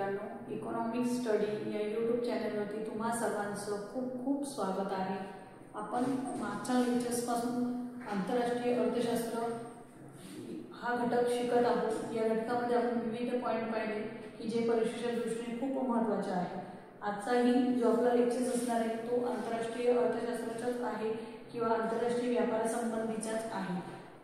मित्रांनो, economic study या YouTube चॅनलवरती तुम्हा सर्वांचं खूप खूप स्वागत आहे। आपण मागच्या लेक्चर्सपासून आंतरराष्ट्रीय अर्थशास्त्र हा घटक शिकत आहोत। या घटकामध्ये आपण विविध पॉइंट पाहिले की जे परीक्षेच्या दृष्टीने खूप महत्त्वाचे आहे। आजचाही जो आपला लेक्चर असणार आहे तो आंतरराष्ट्रीय अर्थशास्त्राचाच आहे किंवा आंतरराष्ट्रीय व्यापारासंबंधीचाच आहे।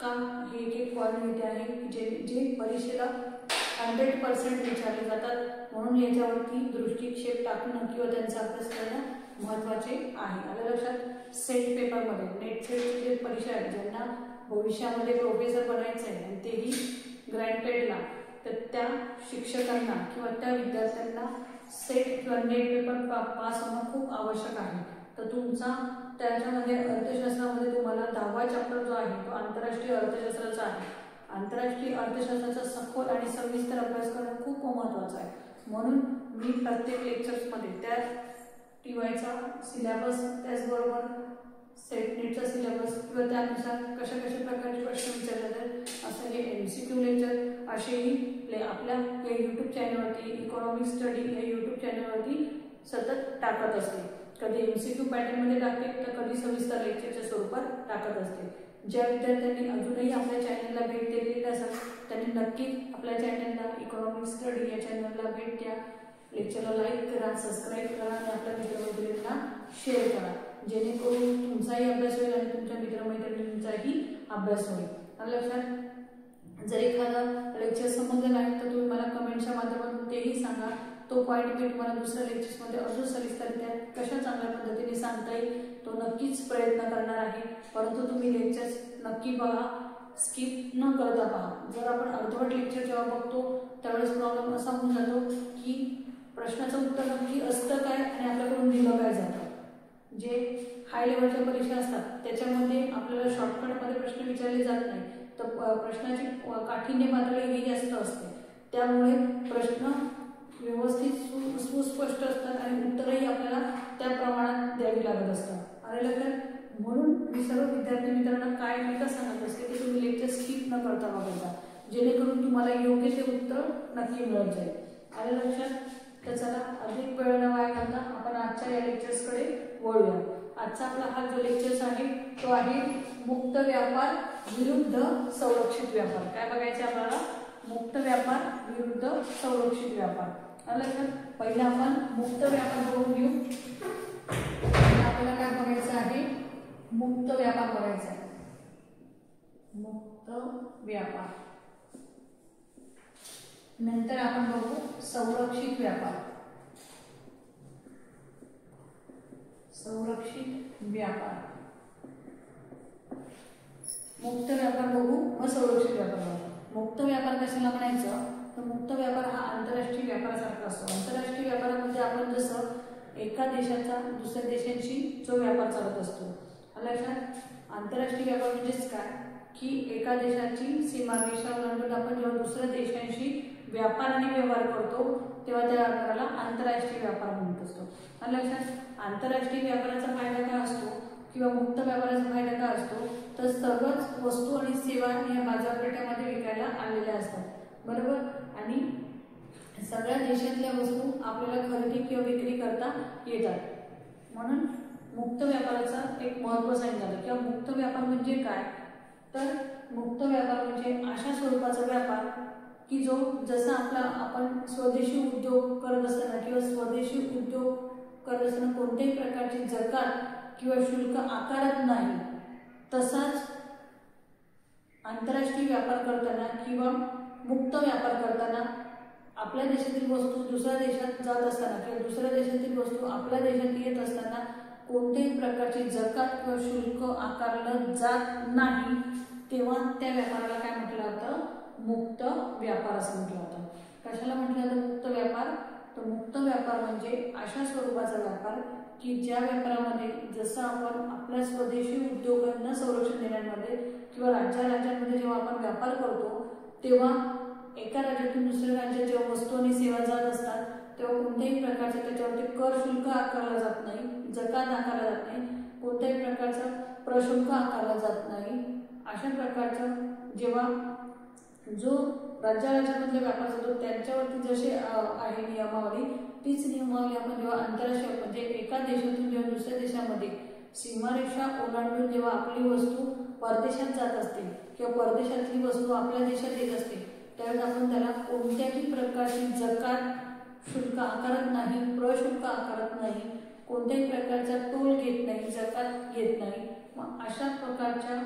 का हे एक पॉइंट येते आहे जे परीक्षेला 100% विचारले जातात, म्हणून याच्यावरती दृष्टिक्षेप टाकणं किंवा त्यांचा अभ्यास करणं महत्त्वाचे आहे। आलं लक्षात? सेट पेपरमध्ये नेट सेटची जे परीक्षा आहे, ज्यांना भविष्यामध्ये प्रोफेसर बनायचं आहे आणि तेही ग्रँटेडला, तर त्या शिक्षकांना किंवा त्या विद्यार्थ्यांना सेट किंवा नेट पेपर पास होणं खूप आवश्यक आहे। तर तुमचा त्याच्यामध्ये अर्थशास्त्रामध्ये तुम्हाला 10वा चॅप्टर जो आहे तो आंतरराष्ट्रीय अर्थशास्त्राचा आहे। आंतरराष्ट्रीय अर्थशास्त्राचा सखोल आणि सविस्तर अभ्यास करणं खूप महत्त्वाचं आहे। म्हणून मी प्रत्येक लेक्चर्समध्ये त्या टीवायचा सिलेबस, त्याचबरोबर सेट नेटचा सिलेबस किंवा त्यानुसार कशा प्रकारचे प्रश्न विचारले जातात असं हे MCQ लेक्चर असेही आपल्या या यूट्यूब चॅनलवरती, इकॉनॉमिक स्टडी या यूट्यूब चॅनलवरती सतत टाकत असते। कधी MCQ पॅटर्नमध्ये टाकते तर कधी सविस्तर लेक्चरच्या स्वरूपात टाकत असते। ज्या विद्यार्थ्यांनी अजूनही आपल्या चॅनलला भेट दिलेली असेल त्यांनी नक्कीच आपल्या चॅनलला, इकॉनॉमिक स्टडी या चॅनलला भेट द्या, लेक्चरला लाईक करा, सबस्क्राईब करा आणि आपल्या मित्रमैत्रिणींना शेअर करा, जेणेकरून तुमचाही अभ्यास होईल आणि तुमच्या मित्रमैत्रिणींचाही अभ्यास होईल। लक्षात? जर एखादा लेक्चर समजलं नाही तर तुम्ही मला कमेंटच्या माध्यमातून तेही सांगा। तो पॉइंट मी तुम्हाला दुसऱ्या लेक्चर्समध्ये अजून सविस्तररित्या कशा चांगल्या पद्धतीने सांगता येईल तो नक्कीच प्रयत्न करणार आहे। परंतु तुम्ही लेक्चर्स नक्की बघा, स्किप न करता पहा। जर आपण अर्धवट लेक्चर जेव्हा बघतो त्यावेळेस प्रॉब्लेम असा होऊन जातो की प्रश्नाचं उत्तर नक्की असतं काय आणि आपल्याकडून दिलं काय जातं। जे हाय लेवलच्या परीक्षा असतात त्याच्यामध्ये आपल्याला शॉर्टकटमध्ये प्रश्न विचारले जात नाही, तर प्रश्नाची काठिण्य पातळी ही जास्त असते, त्यामुळे प्रश्न व्यवस्थित सुस्पष्ट असतात आणि उत्तरही आपल्याला त्या प्रमाणात द्यावी लागत असतात। आले लक्षात? म्हणून मी सर्व विद्यार्थी मित्रांना काय सांगत असते की तुम्ही लेक्चर स्किप न करता बघा, जेणेकरून तुम्हाला योग्य ते उत्तर नक्की मिळत जाईल। आले लक्षात? तर चला अधिक वेळ न वाया घालता आपण आजच्या या लेक्चर्सकडे वळूया। आजचा आपला हा जो लेक्चर्स आहे तो आहे मुक्त व्यापार विरुद्ध संरक्षित व्यापार। काय बघायचे आपल्याला? मुक्त व्यापार विरुद्ध संरक्षित व्यापार। आलं लक्षात? पहिला आपण मुक्त व्यापार बघून घेऊ। आपल्याला काय बघायचं आहे? मुक्त व्यापार बघायचा आहे। मुक्त व्यापार, नंतर आपण बघू संरक्षित व्यापार। संरक्षित व्यापार, मुक्त व्यापार बघू, मग संरक्षित व्यापार बघू। मुक्त व्यापार कशाला म्हणायचं? तर मुक्त व्यापार हा आंतरराष्ट्रीय व्यापारासारखा असतो। आंतरराष्ट्रीय व्यापारामध्ये आपण जसं एका देशाचा दुसऱ्या देशांशी जो व्यापार चालत असतो, लक्षात? आंतरराष्ट्रीय व्यापार म्हणजेच काय की एका देशाची सीमारेषा ओलांडून आपण जेव्हा दुसऱ्या देशांशी व्यापार आणि व्यवहार करतो तेव्हा त्या व्यापाराला आंतरराष्ट्रीय व्यापार म्हणत असतो। लक्षात? आंतरराष्ट्रीय व्यापाराचा फायदा काय असतो किंवा मुक्त व्यापाराचा फायदा काय असतो? तर सर्वच वस्तू आणि सेवा या बाजारपेठेमध्ये विकायला आलेल्या असतात, बरोबर, आणि सगळ्या देशातल्या वस्तू आपल्याला खरेदी किंवा विक्री करता येतात। म्हणून मुक्त व्यापाराचा एक महत्त्व सांगितलं किंवा मुक्त व्यापार म्हणजे काय? तर मुक्त व्यापार म्हणजे अशा स्वरूपाचा व्यापार की जो जसा आपण स्वदेशी उद्योग करत असताना किंवा स्वदेशी उद्योग करत असताना कोणत्याही प्रकारची जकात किंवा शुल्क आकारत नाही, तसाच आंतरराष्ट्रीय व्यापार करताना किंवा मुक्त व्यापार करताना आपल्या देशातील वस्तू दुसऱ्या देशात जात असताना किंवा दुसऱ्या देशातील वस्तू आपल्या देशात येत असताना कोणत्याही प्रकारची जकात किंवा शुल्क आकारलं जात नाही, तेव्हा त्या व्यापाराला काय म्हटलं जातं? मुक्त व्यापार असं म्हटलं जातं। कशाला म्हटलं जातं मुक्त व्यापार? तर मुक्त व्यापार म्हणजे अशा स्वरूपाचा व्यापार की ज्या व्यापारामध्ये जसं आपण आपल्या स्वदेशी उद्योगांना संरक्षण देण्यामध्ये किंवा राज्यांमध्ये जेव्हा आपण व्यापार करतो तेव्हा एका राज्यातून दुसऱ्या राज्यात जेव्हा वस्तू आणि सेवा जात असतात तेव्हा कोणत्याही प्रकारचा त्याच्यावरती कर शुल्क आकारला जात नाही, जकात आकारला जात नाही, कोणत्याही प्रकारचा प्रशुल्क आकारला जात नाही। अशा प्रकारचं जेव्हा जो राज्यामधले व्यापार चालतो त्यांच्यावरती जसे आहे नियमावली, तीच नियमावली आपण जेव्हा आंतरराष्ट्रीय म्हणजे एका देशातून जेव्हा दुसऱ्या देशामध्ये सीमारेषा ओलांडून जेव्हा आपली वस्तू परदेशात जात असते किंवा परदेशातली वस्तू आपल्या देशात येत असते, त्यावेळेस आपण त्याला कोणत्याही प्रकारची जकात शुल्क आकारत नाही, प्रशुल्क आकारत नाही, कोणत्याही प्रकारचा टोल घेत नाही, जकात घेत नाही. मग अशा प्रकारचा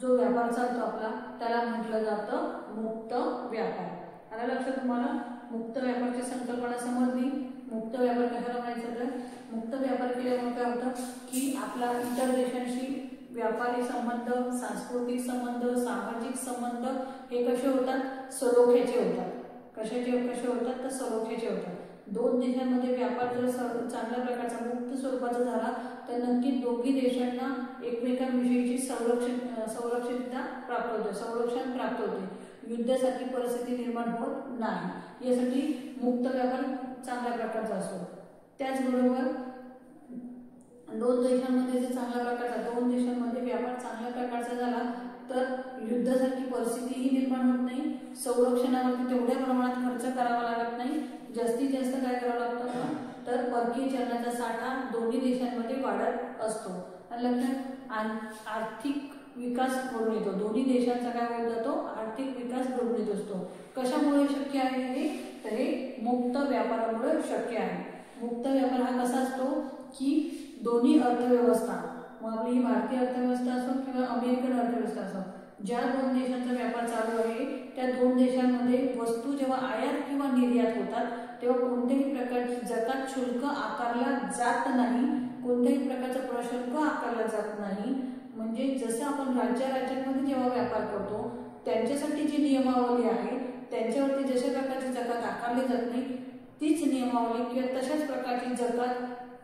जो व्यापार चालतो आपला त्याला म्हटलं जातं मुक्त व्यापार. आलं लक्षात तुम्हाला? मुक्त व्यापाराची संकल्पना समजली. मुक्त व्यापार कशाला म्हणायचं तर मुक्त व्यापार केल्यामुळे काय होतं की आपला इतर देशांशी व्यापारी संबंध, सांस्कृतिक संबंध, सामाजिक संबंध हे कसे होतात? सलोख्याचे होतात. कसे होतात? तर सलोख्याचे होतात. दोन देशांमध्ये व्यापार जर चांगल्या प्रकारचा मुक्त स्वरूपाचा झाला तर नक्की दोघी देशांना एकमेकांविषयीची संरक्षितता प्राप्त होते, संरक्षण प्राप्त होते, युद्धासारखी परिस्थिती निर्माण होत नाही. यासाठी मुक्त व्यापार चांगल्या प्रकारचा असतो. त्याचबरोबर दोन देशांमध्ये जर दोन देशांमध्ये व्यापार चांगल्या प्रकारचा झाला तर युद्धासारखी परिस्थितीही निर्माण होत नाही, संरक्षणावरती तेवढ्या प्रमाणात खर्च करावा लागत नाही. जास्तीत जास्त काय करावं लागतं तर परकीय चलनाचा साठा दोन्ही देशांमध्ये वाढत असतो. आणि लक्षात आर्थिक विकास घडून येतो. दोन्ही देशांचा काय होत जातो? आर्थिक विकास घडून येत असतो. कशामुळे शक्य आहे हे? तर हे मुक्त व्यापारामुळे शक्य आहे. मुक्त व्यापार हा कसा असतो की दोन्ही अर्थव्यवस्था, मग आपली ही भारतीय अर्थव्यवस्था असो किंवा अमेरिकन अर्थव्यवस्था असो, ज्या दोन देशांचा व्यापार चालू आहे त्या दोन देशांमध्ये वस्तू जेव्हा आयात किंवा निर्यात होतात तेव्हा कोणत्याही प्रकारची जकात शुल्क आकारला जात नाही, कोणत्याही प्रकारचं प्रशुल्क आकारला जात नाही. म्हणजे जसं आपण राज्यांमध्ये जेव्हा व्यापार करतो त्यांच्यासाठी जी नियमावली आहे त्यांच्यावरती जशा प्रकारची जकात आकारली जात नाही तीच नियमावली किंवा तशाच प्रकारची जकात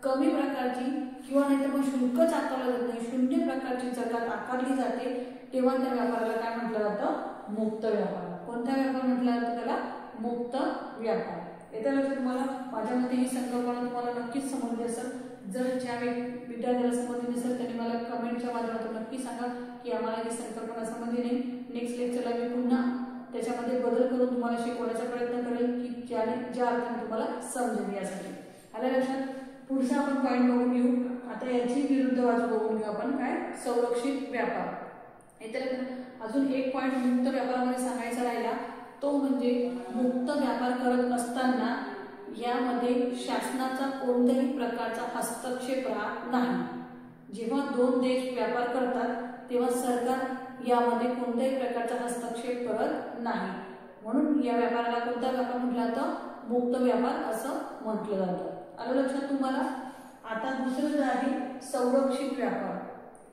कमी प्रकारची किंवा नाही तर मग शुल्कच आकारलं जात नाही, शून्य प्रकारची जकात आकारली जाते, तेव्हा त्या व्यापाराला काय म्हटलं जातं? मुक्त व्यापार. कोणता व्यापार म्हटलं जातं त्याला? मुक्त व्यापार. येत्या लक्षात तुम्हाला? माझ्या मते ही संकल्पना तुम्हाला नक्कीच समजली असेल. जर ज्या विद्यार्थ्याला समजली नसेल त्यांनी मला कमेंटच्या माध्यमातून नक्की सांगा की आम्हाला ही संकल्पना समजली नाही. नेक्स्ट लेक्चरला मी पुन्हा त्याच्यामध्ये बदल करून तुम्हाला शिकवण्याचा प्रयत्न करेल की ज्या अर्थाने तुम्हाला समजेल यासाठी. आलं लक्षात? पुढचा आपण पॉईंट बघून घेऊ. आता याची विरुद्ध बाजू बघून घेऊ आपण, काय? संरक्षित व्यापार. अजून एक पॉईंट मुक्त व्यापारामध्ये सांगायचा राहिला तो म्हणजे मुक्त व्यापार करत असताना यामध्ये शासनाचा कोणत्याही प्रकारचा हस्तक्षेप राहत नाही. जेव्हा दोन देश व्यापार करतात तेव्हा सरकार यामध्ये कोणत्याही प्रकारचा हस्तक्षेप करत नाही. म्हणून या व्यापाराला कोणता व्यापार म्हटलं जातं? मुक्त व्यापार असं म्हटलं जातं. आलं लक्षात तुम्हाला? आता दुसरं आहे संरक्षित व्यापार.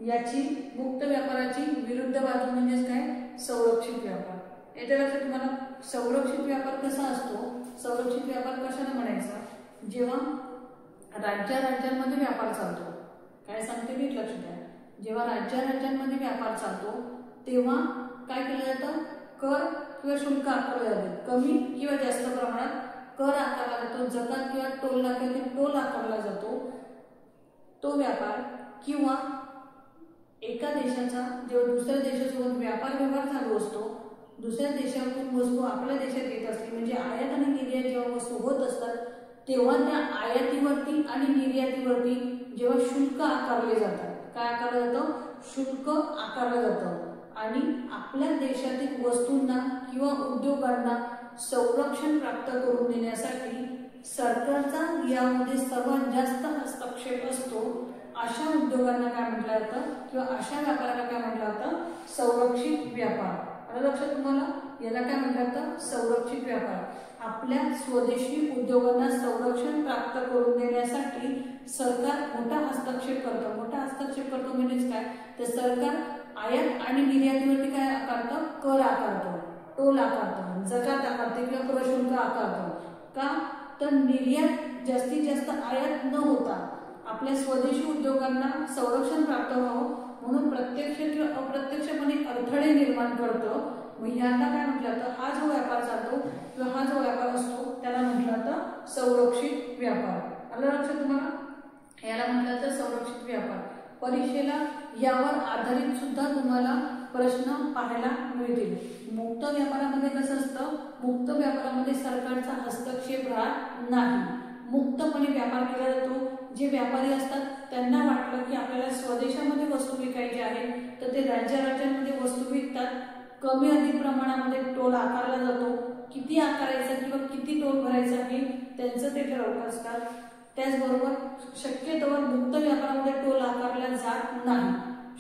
याची मुक्त व्यापाराची विरुद्ध बाजू म्हणजेच काय? संरक्षित व्यापार. येत्या लक्षात तुम्हाला? संरक्षित व्यापार कसा असतो? संरक्षित व्यापार कशाला म्हणायचा? जेव्हा राज्यांमध्ये व्यापार चालतो, काय सांगते नीट लक्ष द्या, जेव्हा राज्यांमध्ये व्यापार चालतो तेव्हा काय केलं जातं? कर किंवा शुल्क आकारले जाते. कमी किंवा जास्त प्रमाणात कर आकारला जातो, जकात किंवा टोल आकारला जातो. तो व्यापार किंवा एका देशाचा जेव्हा दुसऱ्या देशासोबत व्यापार व्यवहार चालू असतो, दुसऱ्या देशातून वस्तू आपल्या देशात येत असते म्हणजे आयात आणि निर्यात जेव्हा वस्तू होत असतात तेव्हा त्या आयातीवरती आणि निर्यातीवरती जेव्हा शुल्क आकारले जातात, काय आकारलं जातं? शुल्क आकारलं जातं. आणि आपल्या देशातील वस्तूंना किंवा उद्योगांना संरक्षण प्राप्त करून देण्यासाठी सरकारचा यामध्ये सर्वात जास्त हस्तक्षेप असतो. अशा उद्योगांना काय म्हटलं जातं किंवा अशा व्यापाराला काय म्हटलं जातं? संरक्षित व्यापार. आलं लक्षात तुम्हाला? याला काय म्हटलं जातं? संरक्षित व्यापार. आपल्या स्वदेशी उद्योगांना संरक्षण प्राप्त करून देण्यासाठी सरकार मोठा हस्तक्षेप करतं. मोठा हस्तक्षेप करतो म्हणजेच काय? तर सरकार आयात आणि निर्यातीवरती काय आकारतं? कर आकारतं, टोल आकारतं, जकात आकारते किंवा प्रशुल्क आकारतं. का? तर निर्यात जास्तीत जास्त आयात न होता आपल्या स्वदेशी उद्योगांना संरक्षण प्राप्त व्हावं म्हणून प्रत्यक्ष किंवा अप्रत्यक्षपणे अडथळे निर्माण करतं. मग याला काय म्हटलं जातं? हा जो व्यापार चालतो किंवा हा जो व्यापार असतो त्याला म्हटलं जातं संरक्षित व्यापार. आलं लक्षात तुम्हाला? याला म्हटलं जातं संरक्षित व्यापार. परीक्षेला यावर आधारित सुद्धा तुम्हाला प्रश्न पाहायला मिळतील। मुक्त व्यापारामध्ये कसं असतं, मुक्त व्यापारामध्ये सरकारचा हस्तक्षेप राहत नाही, मुक्तपणे व्यापार केला जातो। जे व्यापारी असतात त्यांना वाटलं की आपल्याला स्वदेशामध्ये वस्तू विकायची आहे तर ते राज्यामध्ये वस्तू विकतात, कमी अधिक प्रमाणामध्ये टोल आकारला जातो, किती आकारायचा किंवा किती टोल भरायचा हे त्यांचं ते ठरवत असतात। त्याचबरोबर शक्यतोवर मुक्त व्यापारामध्ये टोल आकारला जात नाही,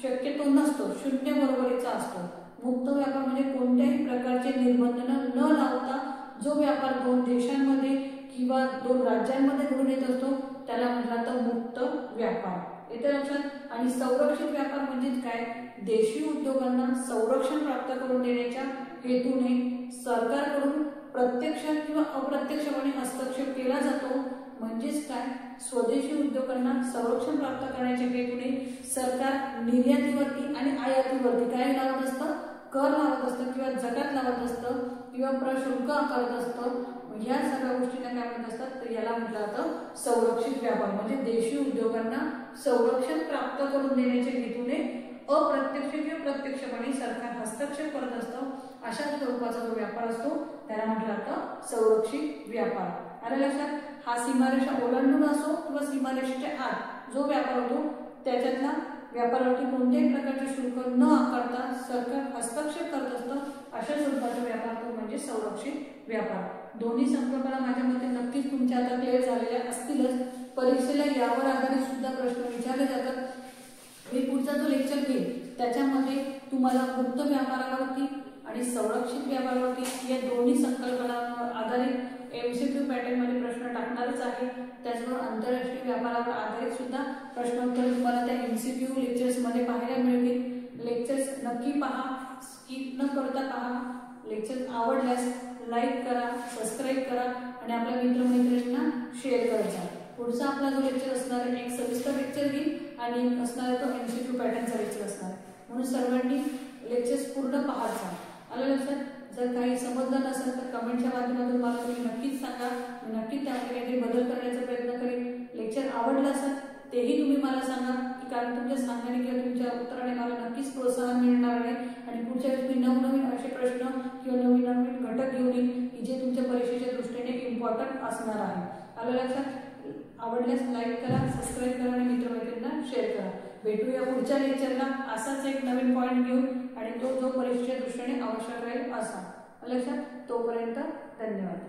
शक्यतो नसतो, शून्य बरोबरीचा असतो। मुक्त व्यापार म्हणजे कोणत्याही प्रकारचे निर्बंध न लावता जो व्यापार दोन देशांमध्ये किंवा दोन राज्यांमध्ये घडून येत असतो त्याला म्हटलं तर मुक्त व्यापार, येते लक्षात। आणि संरक्षित व्यापार म्हणजे काय, देशी उद्योगांना संरक्षण प्राप्त करून देण्याच्या हेतूने सरकारकडून प्रत्यक्ष किंवा अप्रत्यक्षपणे हस्तक्षेप केला जातो। म्हणजेच काय, स्वदेशी उद्योगांना संरक्षण प्राप्त करण्याच्या हेतूने सरकार निर्यातीवरती आणि आयातीवरती काय लावत असतं, कर लावत असतं किंवा जकात लावत असतं किंवा प्रशुल्क आकारत असतं। या सगळ्या गोष्टींना काय म्हणत असतात, तर याला म्हटलं जातं संरक्षित व्यापार। म्हणजे देशी उद्योगांना संरक्षण प्राप्त करून देण्याच्या हेतूने अप्रत्यक्ष किंवा प्रत्यक्षपणे सरकार हस्तक्षेप करत असतं, अशा स्वरूपाचा जो व्यापार असतो त्याला म्हटलं जातं संरक्षित व्यापार। आलं लक्षात। हा सीमारेषा ओलांडून असो किंवा सीमारेषेच्या आत जो व्यापार होतो त्याच्यातला व्यापारावरती कोणत्याही प्रकारचे शुल्क न आकारता सरकार हस्तक्षेप करत असतं, अशा स्वरूपाचा व्यापार तो म्हणजे संरक्षित व्यापार। दोन्ही संकल्पना माझ्या मते नक्कीच तुमच्या आता क्लिअर झालेल्या असतीलच। परीक्षेला यावर आधारित सुद्धा प्रश्न विचारले जातात। मी पुढचा जो लेक्चर घेईल त्याच्यामध्ये तुम्हाला मुक्त व्यापारावरती आणि संरक्षित व्यापारावरती या दोन्ही संकल्पनांवर आधारित MCQ पॅटर्न मध्ये प्रश्न टाकणारच आहे। त्याचबरोबर आंतरराष्ट्रीय व्यापारावर आधारित सुद्धा प्रश्नोत्तर तुम्हाला त्या MCQ लेक्चर्स मध्ये पाहायला मिळतील। लेक्चर्स नक्की पहा, स्किप न करता पहा। लेक्चर आवडल्यास लाईक करा, सबस्क्राईब करा आणि आपल्या मित्रमैत्रिणींना शेअर करायचा। पुढचा आपला जो लेक्चर असणार आहे एक सविस्तर लेक्चर घेईल आणि एक असणार आहे तो MCQ पॅटर्नचा लेक्चर असणार आहे, म्हणून सर्वांनी लेक्चर्स पूर्ण पाहायचा। आलं लक्षात। जर काही समजलं नसेल तर कमेंटच्या माध्यमातून मला तुम्ही नक्कीच सांगा, मी नक्कीच त्यामध्ये काहीतरी बदल करण्याचा प्रयत्न करेन। लेक्चर आवडलं असेल तेही तुम्ही मला सांगा, की कारण तुमच्या सांगण्याने किंवा तुमच्या उत्तराने मला नक्कीच प्रोत्साहन मिळणार आहे आणि पुढच्या वेळेस मी नवनवीन असे प्रश्न किंवा नवीन नवीन घटक घेऊन येईन की जे तुमच्या परीक्षेच्या दृष्टीने इम्पॉर्टंट असणार आहे। आलं लक्षात। आवडल्यास लाईक करा, सबस्क्राईब करा आणि मित्रमैत्रिणींना शेअर करा। भेटूया पुढच्या लेक्चरला असाच एक नवीन पॉईंट घेऊन आणि तो जो परीक्षेच्या दृष्टीने आवश्यक राहील असा। लक्षात। तोपर्यंत धन्यवाद।